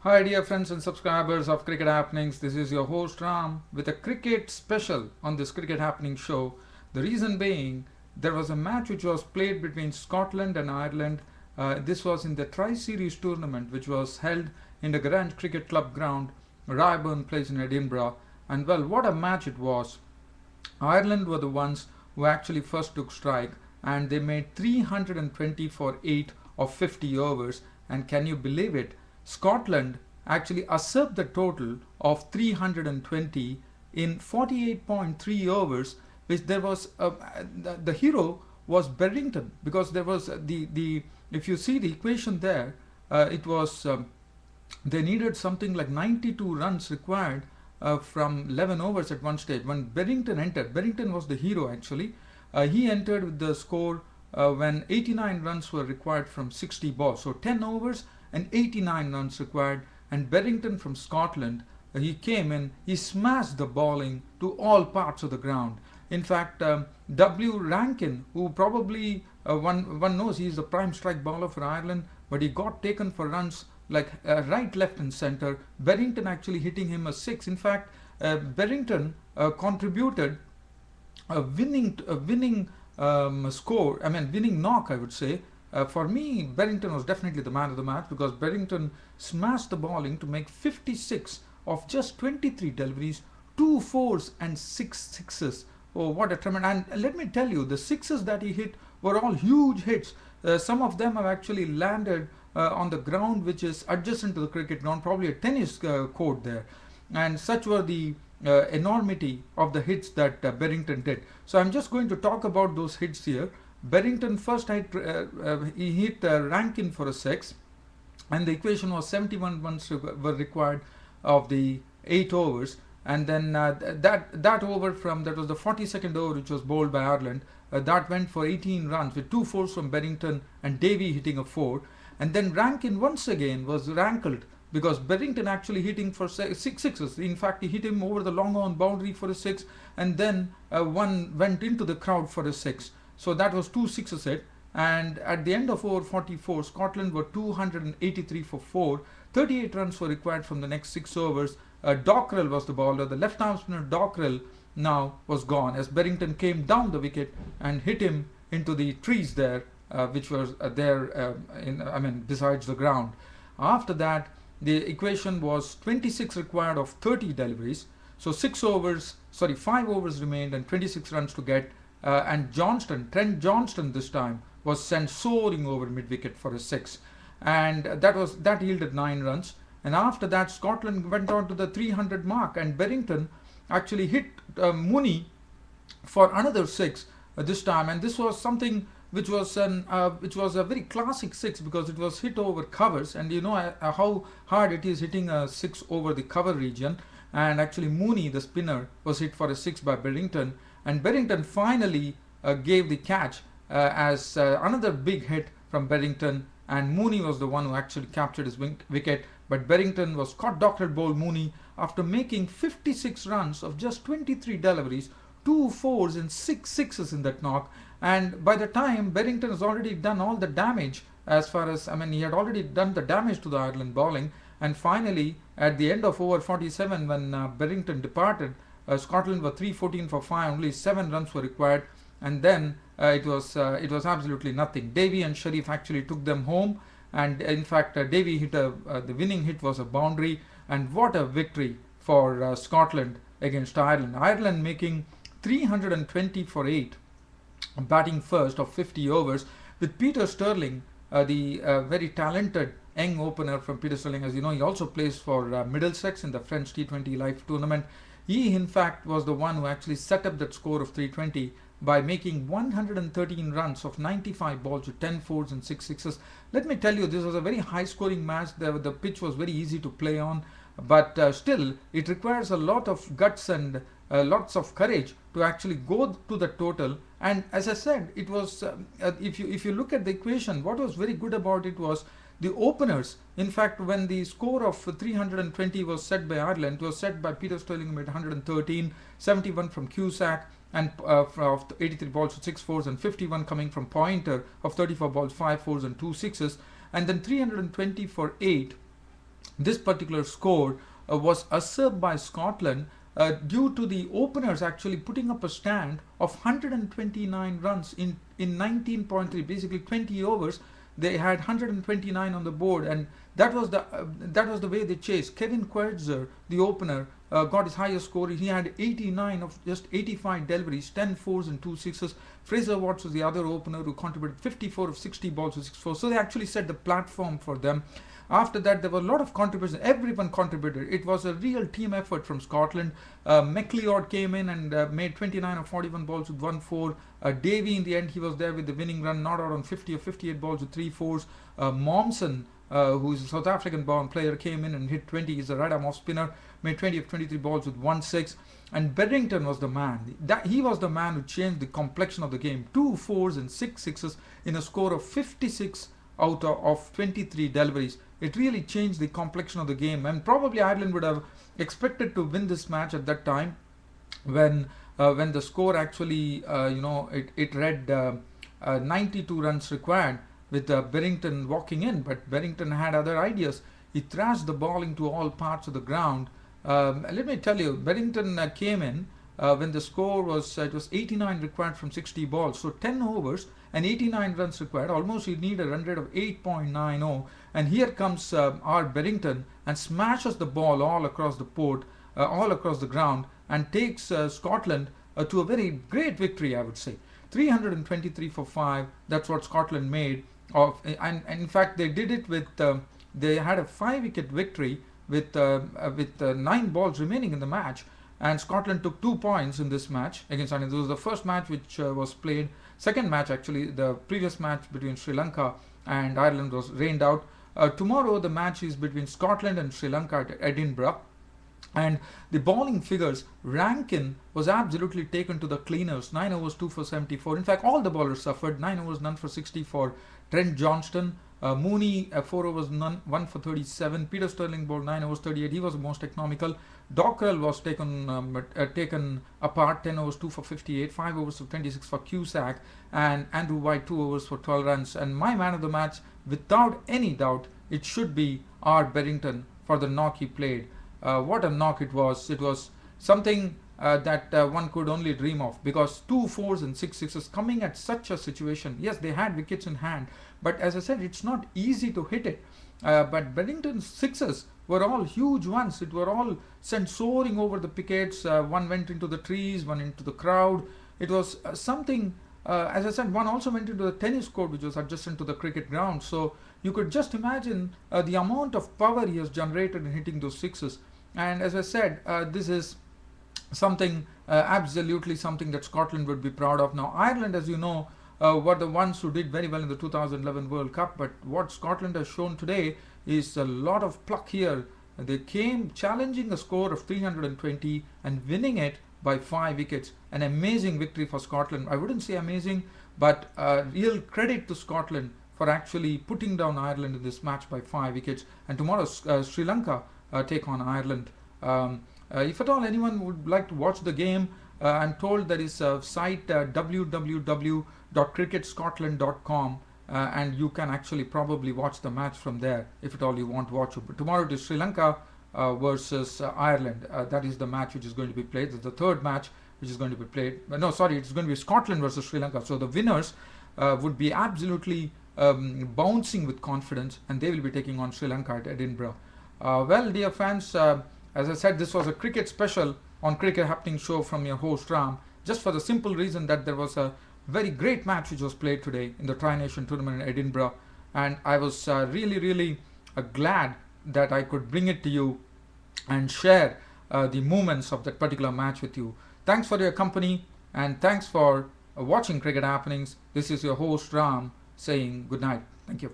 Hi dear friends and subscribers of Cricket Happenings, this is your host Ram with a cricket special on this Cricket Happening show. The reason being, there was a match which was played between Scotland and Ireland. This was in the Tri-Series tournament which was held in the Grand Cricket Club ground, Ryburn Place in Edinburgh. And well, what a match it was. Ireland were the ones who actually first took strike and they made 320 for 8 of 50 overs. And can you believe it? Scotland actually usurped the total of 320 in 48.3 overs, which there was the hero was Berrington, because there was the if you see the equation there, it was they needed something like 92 runs required from 11 overs at one stage. When Berrington entered, Berrington was the hero actually. He entered with the score when 89 runs were required from 60 balls. So 10 overs and 89 runs required. And Berrington from Scotland, he came in, he smashed the bowling to all parts of the ground. In fact, W. Rankin, who probably one knows he is the prime strike bowler for Ireland, but he got taken for runs like right, left, and centre. Berrington actually hitting him a six. In fact, Berrington contributed a winning score. I mean, winning knock, I would say. For me, Berrington was definitely the man of the match because Berrington smashed the bowling to make 56 of just 23 deliveries, 2 fours and 6 sixes. Oh, what a tremendous! And let me tell you, the sixes that he hit were all huge hits. Some of them have actually landed on the ground which is adjacent to the cricket ground, probably a tennis court there. And such were the enormity of the hits that Berrington did. So I'm just going to talk about those hits here. Berrington first he hit Rankin for a six, and the equation was 71 runs were required of the 8 overs. And then that over from that was the 42nd over which was bowled by Ireland. That went for 18 runs with 2 fours from Berrington and Davy hitting a 4. And then Rankin once again was rankled because Berrington actually hitting for 6 sixes. In fact, he hit him over the long on boundary for a 6, and then one went into the crowd for a 6. So that was 2 sixes hit. And at the end of over 44, Scotland were 283 for 4. 38 runs were required from the next 6 overs. Dockrell was the bowler. The left arm spinner Dockrell now was gone as Berrington came down the wicket and hit him into the trees there, which was besides the ground. After that, the equation was 26 required of 30 deliveries. So 5 overs remained and 26 runs to get. And Trent Johnston this time was sent soaring over mid-wicket for a 6. And that yielded 9 runs. And after that, Scotland went on to the 300 mark, and Berrington actually hit Mooney for another 6 this time. And this was something which was a very classic 6 because it was hit over covers, and you know how hard it is hitting a 6 over the cover region. And actually, Mooney, the spinner, was hit for a 6 by Berrington, and Berrington finally gave the catch as another big hit from Berrington. And Mooney was the one who actually captured his wicket. But Berrington was caught. Dockrell bowled Mooney after making 56 runs of just 23 deliveries, 2 fours and 6 sixes in that knock. And by the time Berrington has already done all the damage, as far as he had already done the damage to the Ireland bowling. And finally, at the end of over 47, when Berrington departed, Scotland were 314 for 5. Only 7 runs were required. And then it was absolutely nothing. Davy and Sharif actually took them home, and in fact Davy hit the winning hit was a boundary. And what a victory for Scotland against Ireland. Ireland making 320 for 8, batting first of 50 overs with Peter Stirling, the very talented young opener from Peter Stirling. As you know, he also plays for Middlesex in the French T20 Live tournament. He in fact was the one who actually set up that score of 320 by making 113 runs of 95 balls with 10 fours and 6 sixes. Let me tell you, this was a very high scoring match. The pitch was very easy to play on, but still it requires a lot of guts and lots of courage to actually go to the total. And as I said, it was if you look at the equation, what was very good about it was the openers. In fact, when the score of 320 was set by Ireland, it was set by Peter Stirling, who made 113, 71 from Cusack, and of 83 balls with 6 fours, and 51 coming from Pointer of 34 balls, 5 fours and 2 sixes. And then 320 for 8 this particular score was usurped by Scotland due to the openers actually putting up a stand of 129 runs in 19.3, basically 20 overs. They had 129 on the board, and that was the way they chased. Kevin Querzer, the opener, got his highest score. He had 89 of just 85 deliveries, 10 fours and 2 sixes. Fraser Watts was the other opener who contributed 54 of 60 balls with 6 fours. So they actually set the platform for them. After that, there were a lot of contributions. Everyone contributed. It was a real team effort from Scotland. McLeod came in and made 29 of 41 balls with 1 4. Davy, in the end, he was there with the winning run, not out on 50 or 58 balls with 3 fours. Momsen, who is a South African born player, came in and hit 20. He's a right arm off spinner, made 20 of 23 balls with 1 6. And Berrington was the man. He was the man who changed the complexion of the game. 2 fours and 6 sixes in a score of 56 out of 23 deliveries. It really changed the complexion of the game, and probably Ireland would have expected to win this match at that time when the score actually it read 92 runs required with Berrington walking in, but Berrington had other ideas. He thrashed the ball into all parts of the ground. Let me tell you, Berrington came in when the score was it was 89 required from 60 balls, so 10 overs and 89 runs required. Almost you need a run rate of 8.90, and here comes our Berrington and smashes the ball all across the port, all across the ground, and takes Scotland to a very great victory, I would say. 323 for 5. That's what Scotland made of, and in fact they did it with they had a 5-wicket victory with 9 balls remaining in the match. And Scotland took 2 points in this match against Ireland. This was the first match which was played. Second match, actually, the previous match between Sri Lanka and Ireland was rained out. Tomorrow, the match is between Scotland and Sri Lanka at Edinburgh. And the bowling figures, Rankin was absolutely taken to the cleaners. 9 overs, 2 for 74. In fact, all the bowlers suffered. 9 overs, none for 60 for Trent Johnston. Mooney, 4 overs, 1 for 37. Peter Stirling bowled 9 overs, 38. He was the most economical. Dockrell was taken apart, 10 overs, 2 for 58. 5 overs for 26 for Cusack. And Andrew White, 2 overs for 12 runs. And my man of the match, without any doubt, it should be R. Berrington for the knock he played. What a knock it was. It was something that one could only dream of, because 2 fours and 6 sixes coming at such a situation. Yes, they had wickets in hand, but as I said, it's not easy to hit it. But Berrington's sixes were all huge ones. It were all sent soaring over the pickets. One went into the trees, one into the crowd. It was something, as I said, one also went into the tennis court, which was adjacent to the cricket ground. So you could just imagine the amount of power he has generated in hitting those sixes. And as I said, this is something absolutely something that Scotland would be proud of. Now Ireland, as you know, were the ones who did very well in the 2011 World Cup, but what Scotland has shown today is a lot of pluck here. They came challenging a score of 320 and winning it by 5 wickets. An amazing victory for Scotland. I wouldn't say amazing, but real credit to Scotland for actually putting down Ireland in this match by 5 wickets. And tomorrow Sri Lanka take on Ireland. If at all anyone would like to watch the game, I'm told there is a site www.cricketscotland.com, and you can actually probably watch the match from there if at all you want to watch it. But tomorrow it is Sri Lanka versus Ireland. That is the match which is going to be played. It's the third match which is going to be played. No, sorry, it's going to be Scotland versus Sri Lanka. So the winners would be absolutely bouncing with confidence, and they will be taking on Sri Lanka at Edinburgh. Well, dear fans, as I said, this was a cricket special on Cricket Happening Show from your host Ram, just for the simple reason that there was a very great match which was played today in the Tri-Nation tournament in Edinburgh, and I was really glad that I could bring it to you and share the moments of that particular match with you. Thanks for your company, and thanks for watching Cricket Happenings. This is your host Ram saying good night. Thank you.